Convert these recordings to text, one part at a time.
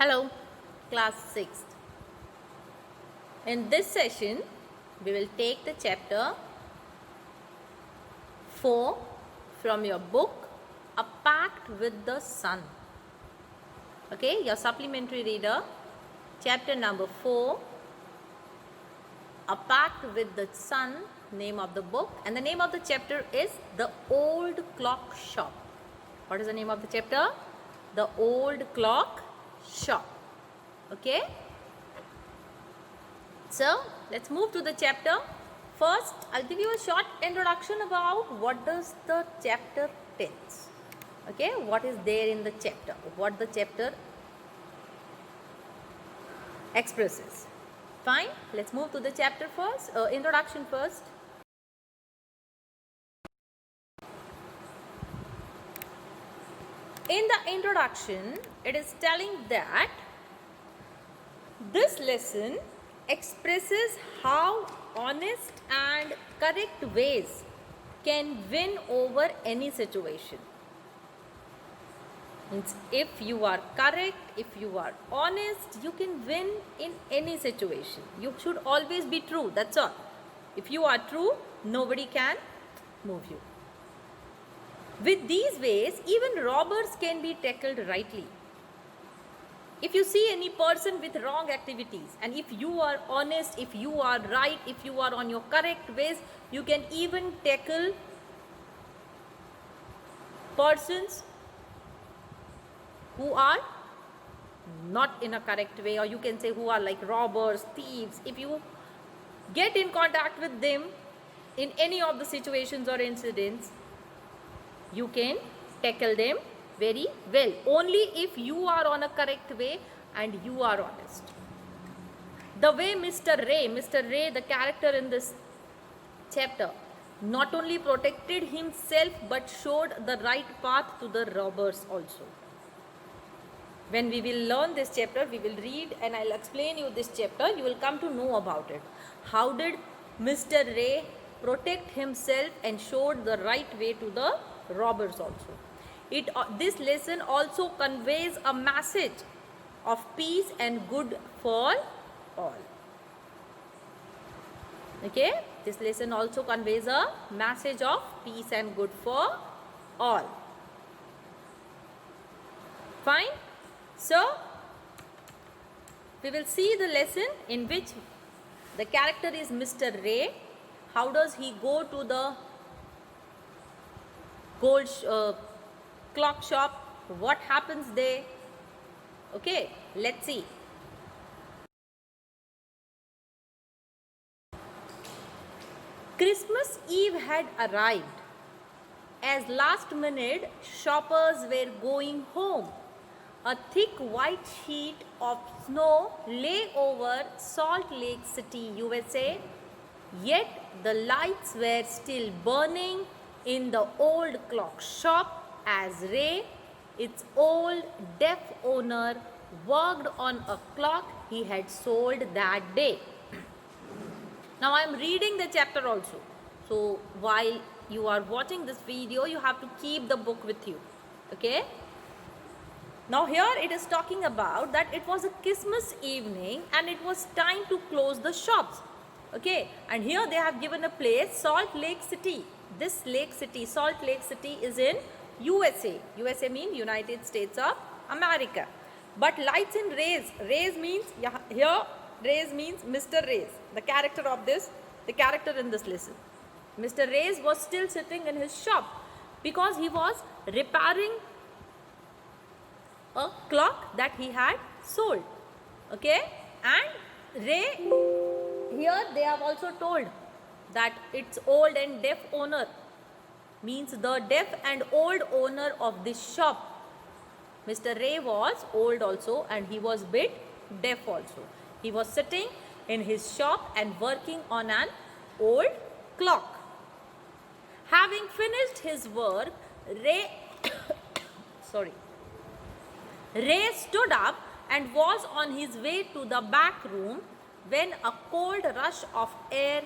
Hello, class 6th. In this session, we will take the chapter 4 from your book, A Pact with the Sun. Okay, your supplementary reader, chapter number 4, A Pact with the Sun, name of the book, and the name of the chapter is The Old Clock Shop. What is the name of the chapter? The Old Clock Shop. Okay. So let's move to the chapter. First, I'll give you a short introduction about what does the chapter tells. Okay, what is there in the chapter, what the chapter expresses. Fine, let's move to the chapter first, introduction first. In the introduction, it is telling that this lesson expresses how honest and correct ways can win over any situation. Means if you are correct, if you are honest, you can win in any situation. You should always be true, that's all. If you are true, nobody can move you. With these ways, even robbers can be tackled rightly. If you see any person with wrong activities, and if you are honest, if you are right, if you are on your correct ways, you can even tackle persons who are not in a correct way, or you can say who are like robbers, thieves. If you get in contact with them in any of the situations or incidents, you can tackle them very well, only if you are on a correct way and you are honest. The way Mr. Ray, the character in this chapter, not only protected himself but showed the right path to the robbers also. When we will learn this chapter, we will read and I'll explain you this chapter, you will come to know about it. How did Mr. Ray protect himself and showed the right way to the robbers also. This lesson also conveys a message of peace and good for all. Okay, this lesson also conveys a message of peace and good for all. Fine. So, we will see the lesson in which the character is Mr. Ray. How does he go to the gold clock shop? What happens there? Okay, let's see. Christmas Eve had arrived. As last minute shoppers were going home, a thick white sheet of snow lay over Salt Lake City, USA, yet the lights were still burning in the old clock shop as Ray, its old deaf owner, worked on a clock he had sold that day. Now I am reading the chapter also. So while you are watching this video, you have to keep the book with you. Okay? Now here it is talking about that it was a Christmas evening and it was time to close the shops. Okay, and here they have given a place, Salt Lake City. This Lake City, Salt Lake City, is in USA. USA means United States of America. But lights in Rays. Rays means, here Rays means Mr. Rays, the character of this, the character in this lesson. Mr. Rays was still sitting in his shop because he was repairing a clock that he had sold. Okay, and Ray, here they have also told that its old and deaf owner, means the deaf and old owner of this shop. Mr. Ray was old also and he was bit deaf also. He was sitting in his shop and working on an old clock. Having finished his work, Ray Ray stood up and was on his way to the back room when a cold rush of air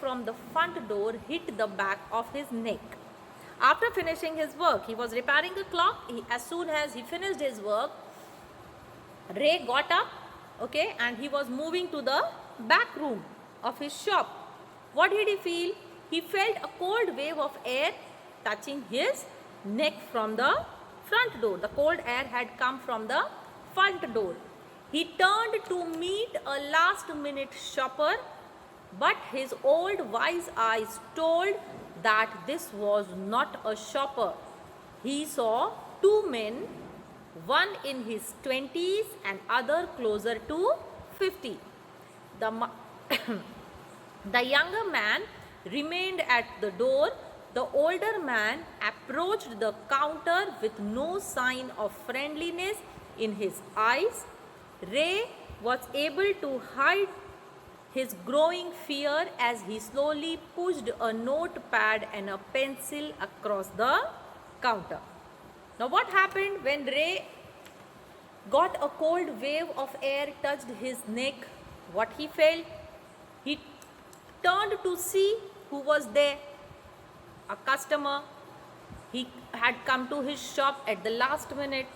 from the front door hit the back of his neck. After finishing his work, he was repairing a clock. As soon as he finished his work, Ray got up, okay, and he was moving to the back room of his shop. What did he feel? He felt a cold wave of air touching his neck from the front door. The cold air had come from the front door. He turned to meet a last-minute shopper, but his old wise eyes told that this was not a shopper. He saw two men, one in his 20s and other closer to 50. The, the younger man remained at the door. The older man approached the counter with no sign of friendliness in his eyes. Ray was able to hide his growing fear as he slowly pushed a notepad and a pencil across the counter. Now what happened when Ray got a cold wave of air touched his neck? What he felt? He turned to see who was there. A customer. He had come to his shop at the last minute.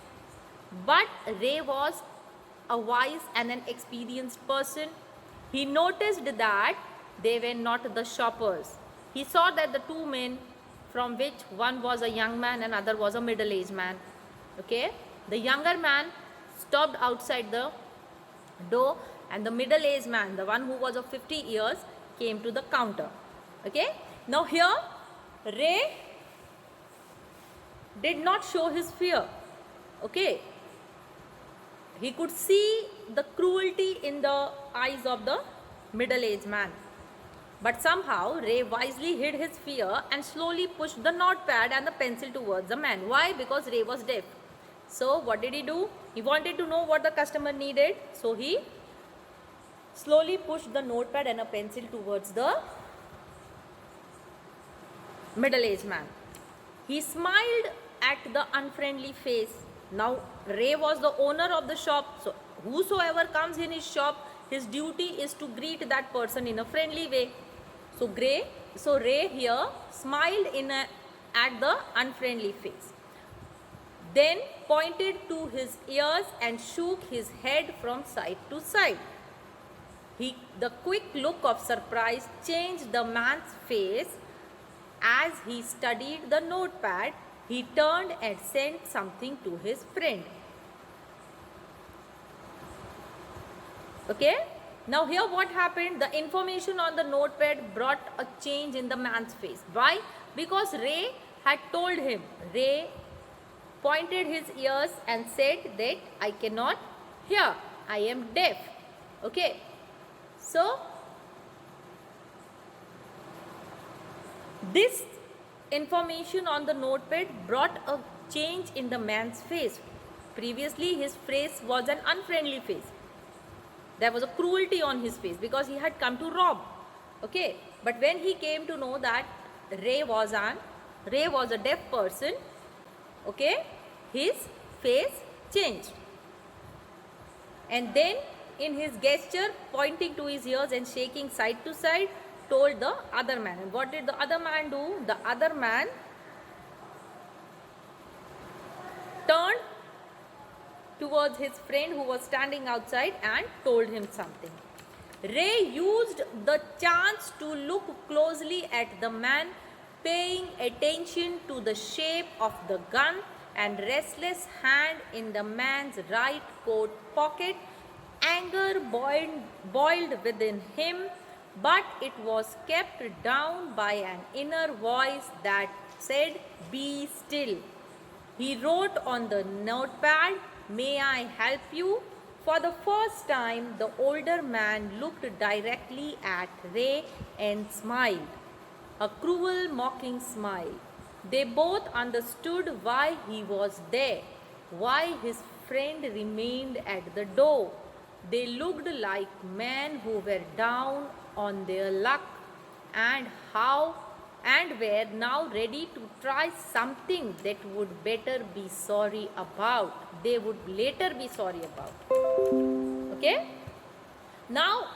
But Ray was a wise and an experienced person. He noticed that they were not the shoppers. He saw that the two men, from which one was a young man and other was a middle-aged man. Okay? The younger man stopped outside the door, and the middle-aged man, the one who was of 50 years, came to the counter. Okay? Now here, Ray did not show his fear. Okay? He could see the cruelty in the eyes of the middle-aged man. But somehow Ray wisely hid his fear and slowly pushed the notepad and the pencil towards the man. Why? Because Ray was deaf. So what did he do? He wanted to know what the customer needed. So he slowly pushed the notepad and a pencil towards the middle-aged man. He smiled at the unfriendly face. Now Ray was the owner of the shop, so whosoever comes in his shop, his duty is to greet that person in a friendly way. So Ray here smiled at the unfriendly face, then pointed to his ears and shook his head from side to side. The quick look of surprise changed the man's face. As he studied the notepad, he turned and sent something to his friend. Okay? Now here what happened? The information on the notepad brought a change in the man's face. Why? Because Ray had told him. Ray pointed his ears and said that I cannot hear. I am deaf. Okay? So, this information on the notepad brought a change in the man's face. Previously, his face was an unfriendly face. There was a cruelty on his face because he had come to rob. Okay, but when he came to know that Ray was a deaf person, okay, his face changed. And then in his gesture, pointing to his ears and shaking side to side, told the other man. And what did the other man do? The other man turned towards his friend who was standing outside and told him something. Ray used the chance to look closely at the man, paying attention to the shape of the gun and restless hand in the man's right coat pocket. Anger boiled within him, but it was kept down by an inner voice that said, "Be still." He wrote on the notepad, "May I help you?" For the first time, the older man looked directly at Ray and smiled, a cruel, mocking smile. They both understood why he was there, why his friend remained at the door. They looked like men who were down on their luck and were now ready to try something that would better be sorry about. They would later be sorry about. Okay? Now,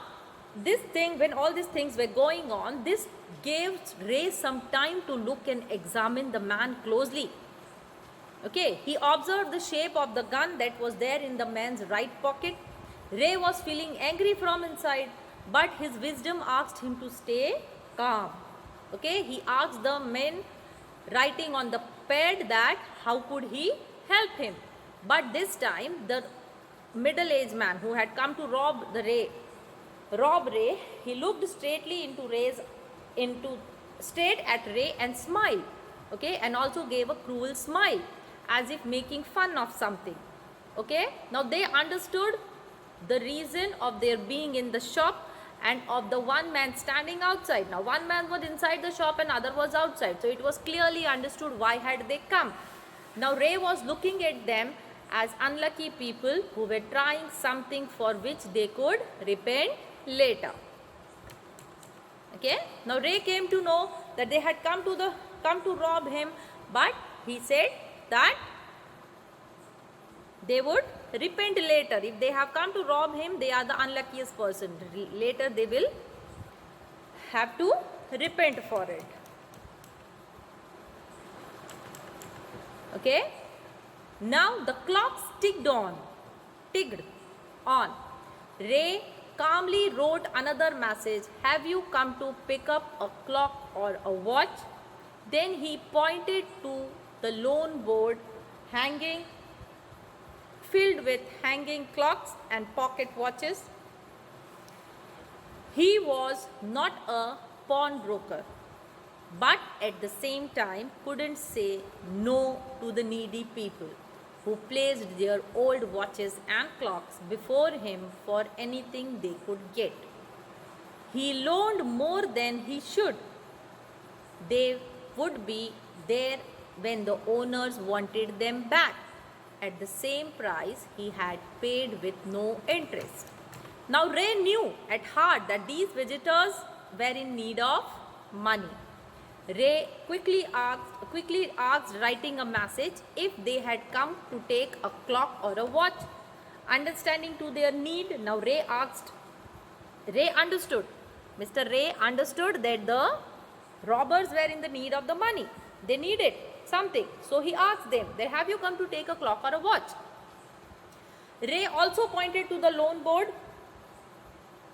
this thing, when all these things were going on, this gave Ray some time to look and examine the man closely. Okay, he observed the shape of the gun that was there in the man's right pocket. Ray was feeling angry from inside, but his wisdom asked him to stay calm. Okay, he asked the men writing on the pad that how could he help him. But this time, the middle-aged man who had come to rob Ray, he looked straight at Ray and smiled. Okay, and also gave a cruel smile, as if making fun of something. Okay, now they understood the reason of their being in the shop and of the one man standing outside. Now one man was inside the shop and other was outside, so it was clearly understood why had they come. Now Ray was looking at them as unlucky people who were trying something for which they could repent later. Okay, now Ray came to know that they had come to rob him, but he said that they would repent later. If they have come to rob him, they are the unluckiest person. Later they will have to repent for it. Okay, now the clocks ticked on. Ray calmly wrote another message. Have you come to pick up a clock or a watch? Then he pointed to the lone board filled with hanging clocks and pocket watches. He was not a pawnbroker, but at the same time couldn't say no to the needy people who placed their old watches and clocks before him for anything they could get. He loaned more than he should. They would be there when the owners wanted them back at the same price he had paid with no interest. Now Ray knew at heart that these visitors were in need of money. Ray quickly asked, writing a message, if they had come to take a clock or a watch. Understanding to their need, now Ray understood. Mr. Ray understood that the robbers were in the need of the money. They needed something. So he asked them, have you come to take a clock or a watch? Ray also pointed to the loan board,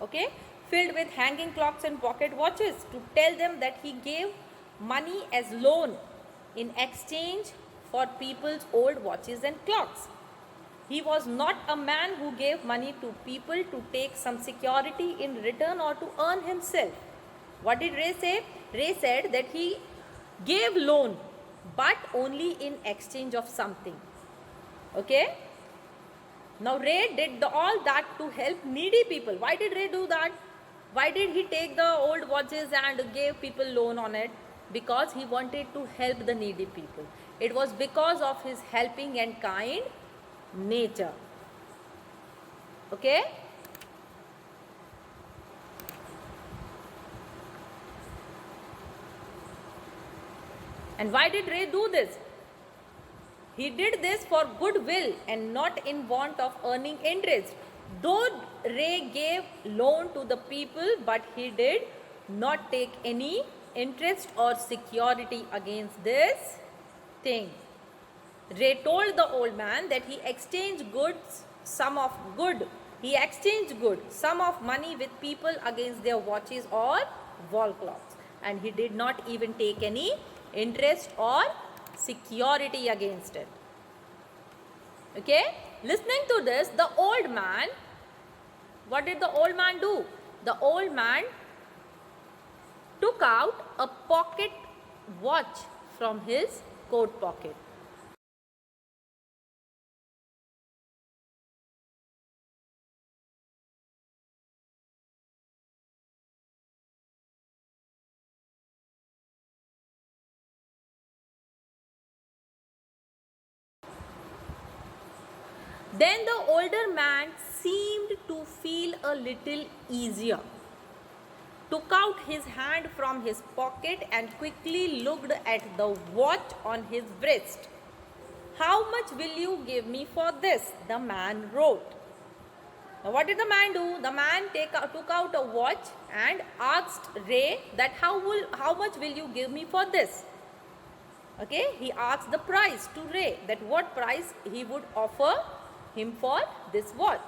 okay, filled with hanging clocks and pocket watches, to tell them that he gave money as loan in exchange for people's old watches and clocks. He was not a man who gave money to people to take some security in return or to earn himself. What did Ray say? Ray said that he gave loan, but only in exchange of something. Okay? Now Ray did all that to help needy people. Why did Ray do that? Why did he take the old watches and gave people loan on it? Because he wanted to help the needy people. It was because of his helping and kind nature. Okay? And why did Ray do this? He did this for goodwill and not in want of earning interest. Though Ray gave loan to the people, but he did not take any interest or security against this thing. Ray told the old man that he exchanged sum of money with people against their watches or wall clocks, and he did not even take any interest or security against it. Okay, listening to this, the old man, what did the old man do? The old man took out a pocket watch from his coat pocket. Then the older man seemed to feel a little easier, took out his hand from his pocket and quickly looked at the watch on his wrist. How much will you give me for this? The man wrote. Now what did the man do? The man took out a watch and asked Ray that how much will you give me for this? Okay, he asked the price to Ray, that what price he would offer him for this watch.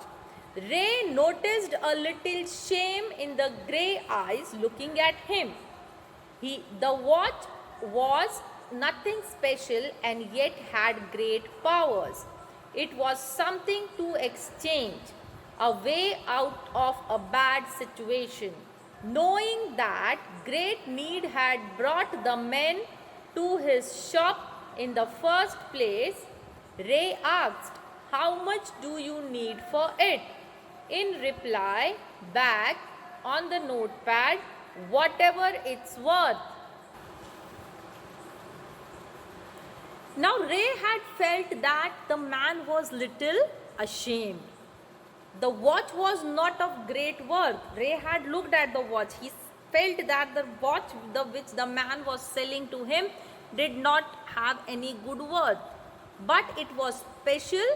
Ray noticed a little shame in the grey eyes looking at him. The watch was nothing special and yet had great powers. It was something to exchange, a way out of a bad situation. Knowing that great need had brought the men to his shop in the first place, Ray asked, "How much do you need for it?" In reply, back on the notepad, "Whatever it's worth." Now Ray had felt that the man was little ashamed. The watch was not of great worth. Ray had looked at the watch. He felt that the watch which the man was selling to him did not have any good worth. But it was special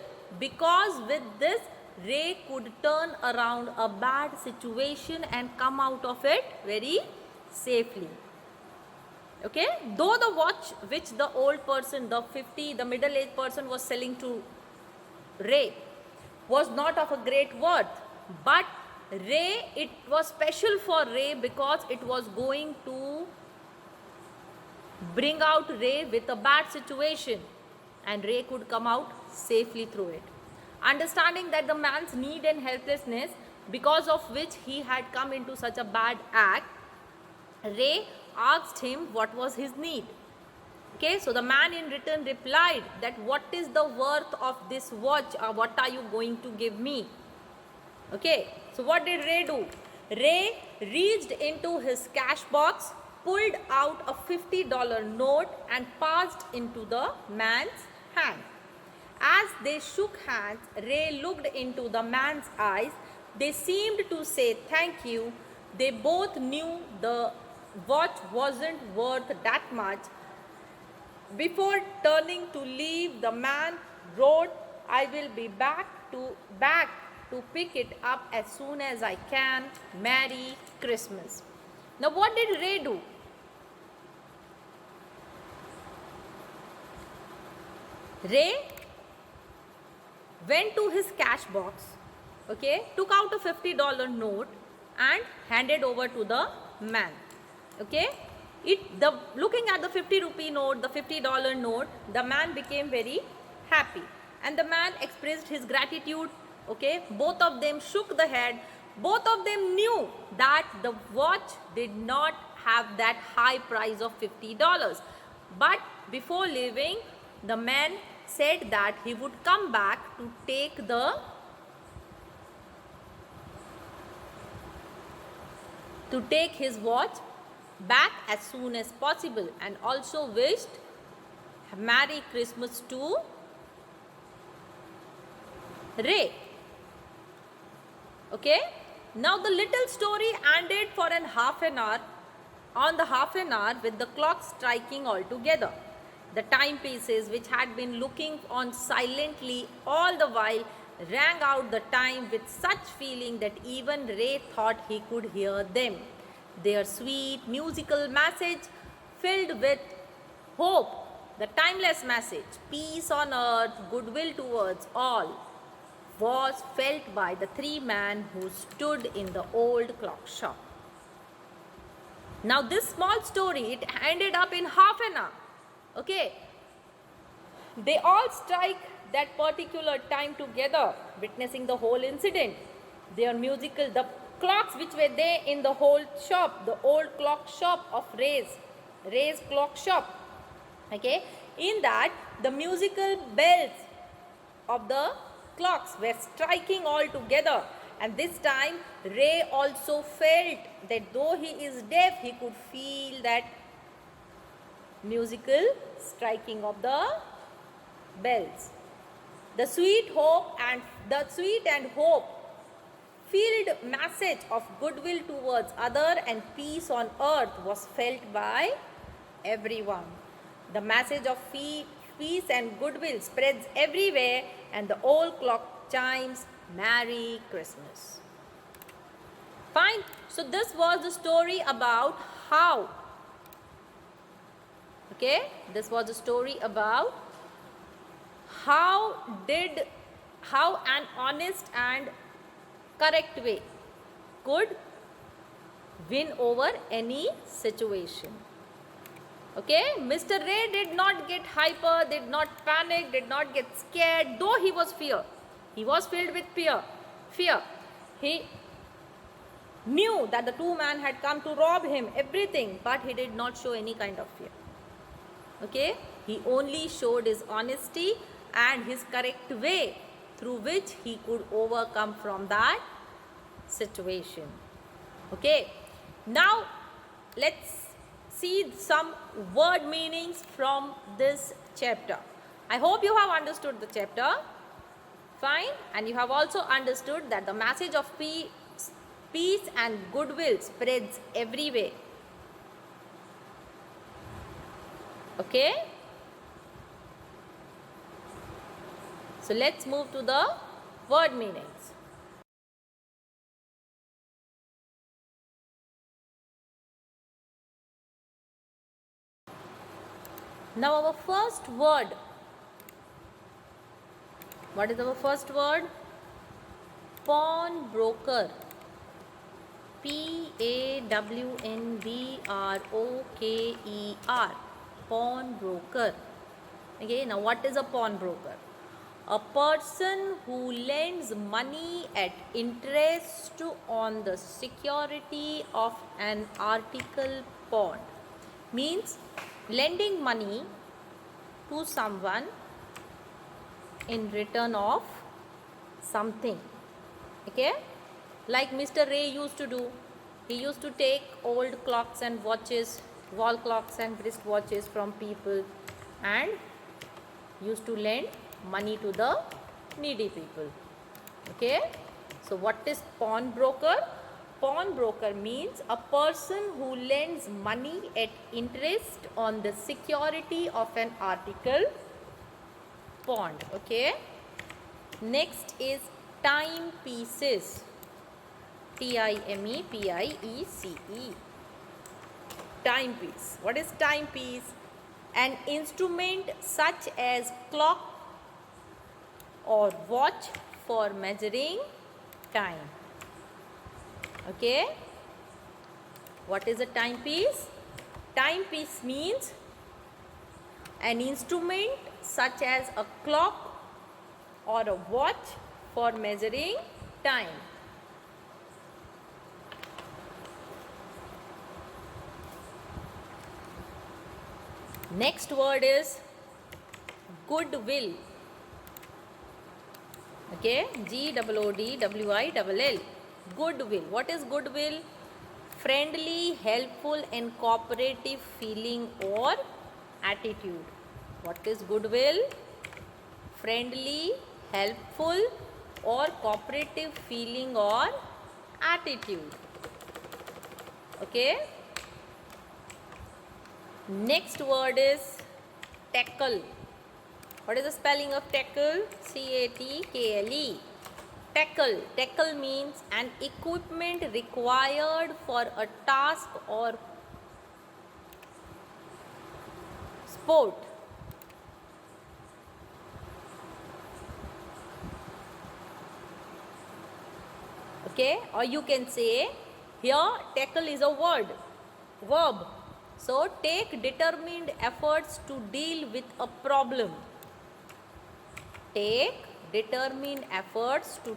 because with this Ray could turn around a bad situation and come out of it very safely. Okay, though the watch which the old person, the middle-aged person was selling to Ray was not of a great worth, but it was special for Ray because it was going to bring out Ray with a bad situation, and Ray could come out safely through it. Understanding that the man's need and helplessness, because of which he had come into such a bad act, Ray asked him what was his need. Okay, so the man in return replied that, "What is the worth of this watch, or what are you going to give me?" Okay, so what did Ray do? Ray reached into his cash box, pulled out a $50 note and passed into the man's hand. As they shook hands, Ray looked into the man's eyes. They seemed to say thank you. They both knew the watch wasn't worth that much. Before turning to leave, the man wrote, "I will be back to pick it up as soon as I can. Merry Christmas." Now what did Ray do? Ray went to his cash box, okay, took out a $50 note and handed over to the man. Okay, looking at the 50 rupee note, the $50 note, the man became very happy and the man expressed his gratitude. Okay, both of them shook the head. Both of them knew that the watch did not have that high price of $50. But before leaving, the man said that he would come back to take his watch back as soon as possible, and also wished Merry Christmas to Ray. Okay, now the little story ended for half an hour with the clock striking altogether. The timepieces, which had been looking on silently all the while, rang out the time with such feeling that even Ray thought he could hear them. Their sweet musical message filled with hope, the timeless message, peace on earth, goodwill towards all, was felt by the three men who stood in the old clock shop. Now this small story, it ended up in half an hour. Okay, they all strike that particular time together, witnessing the whole incident. Their musical, the clocks which were there in the whole shop, the old clock shop of Ray's clock shop. Okay, in that the musical bells of the clocks were striking all together, and this time Ray also felt that though he is deaf, he could feel that musical striking of the bells. The sweet and hope filled message of goodwill towards other and peace on earth was felt by everyone. The message of peace and goodwill spreads everywhere, and the old clock chimes Merry Christmas. Fine. So this was the story about how. Okay, this was a story about how an honest and correct way could win over any situation. Okay, Mr. Ray did not get hyper, did not panic, did not get scared, though he was fear. He was filled with fear. He knew that the two men had come to rob him, everything, but he did not show any kind of fear. Okay, he only showed his honesty and his correct way through which he could overcome from that situation. Okay, now let's see some word meanings from this chapter. I hope you have understood the chapter. Fine, and you have also understood that the message of peace and goodwill spreads everywhere. Okay, so let's move to the word meanings. Now our first word. What is our first word? Pawnbroker. P-A-W-N-B-R-O-K-E-R. Pawnbroker. Okay, now what is a pawnbroker? A person who lends money at interest on the security of an article pawned. Means lending money to someone in return of something. Okay, like Mr. Ray used to do. He used to take old clocks and watches, wall clocks and wrist watches from people and used to lend money to the needy people. Okay, so what is pawnbroker? Pawnbroker means a person who lends money at interest on the security of an article pawned. Okay, next is timepieces. T-I-M-E-P-I-E-C-E. Timepiece. What is timepiece? An instrument such as clock or watch for measuring time. Okay, what is a timepiece? Timepiece means an instrument such as a clock or a watch for measuring time. Next word is goodwill. Okay, G-O-O-D-W-I-L-L. Goodwill. What is goodwill? Friendly, helpful and cooperative feeling or attitude. What is goodwill? Friendly, helpful or cooperative feeling or attitude. Okay. Next word is tackle. What is the spelling of tackle? C-A-T-K-L-E. Tackle. Tackle means an equipment required for a task or sport. Okay, or you can say here tackle is a verb. So take determined efforts to deal with a problem. Take determined efforts to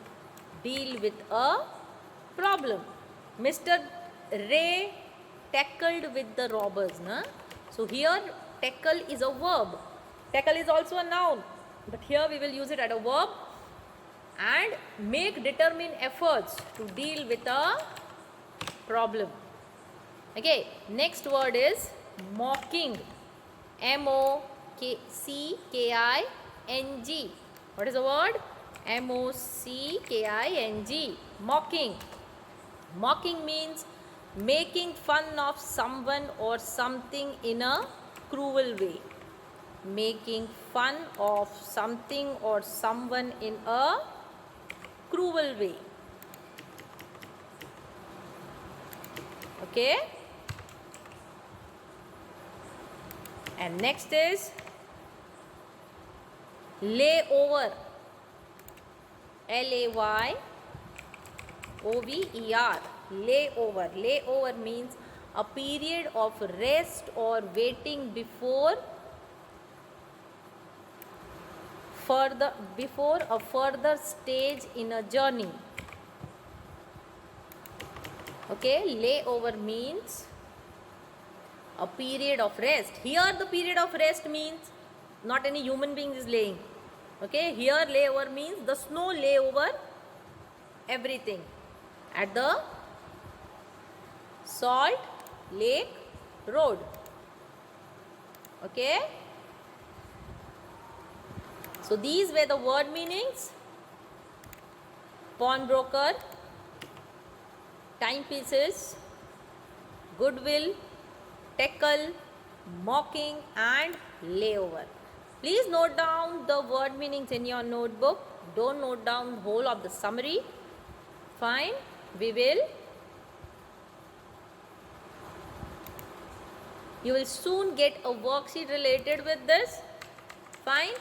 deal with a problem. Mr. Ray tackled with the robbers. Na? So here tackle is a verb. Tackle is also a noun, but here we will use it as a verb. And make determined efforts to deal with a problem. Okay, next word is mocking. M-O-C-K-I-N-G. What is the word? M-O-C-K-I-N-G. Mocking. Mocking means making fun of someone or something in a cruel way. Making fun of something or someone in a cruel way. Okay. And next is lay over. L-A-Y-O-V-E-R. Lay over. Lay over means a period of rest or waiting before a further stage in a journey. Okay, layover means a period of rest. Here the period of rest means not any human being is laying. Okay, here layover means the snow lay over everything at the Salt Lake Road. Okay. So these were the word meanings: pawnbroker, timepieces, goodwill, tackle, mocking and layover. Please note down the word meanings in your notebook. Don't note down the whole of the summary. Fine. You will soon get a worksheet related with this. Fine.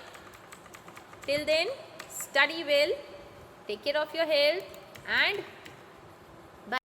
Till then, study well, take care of your health and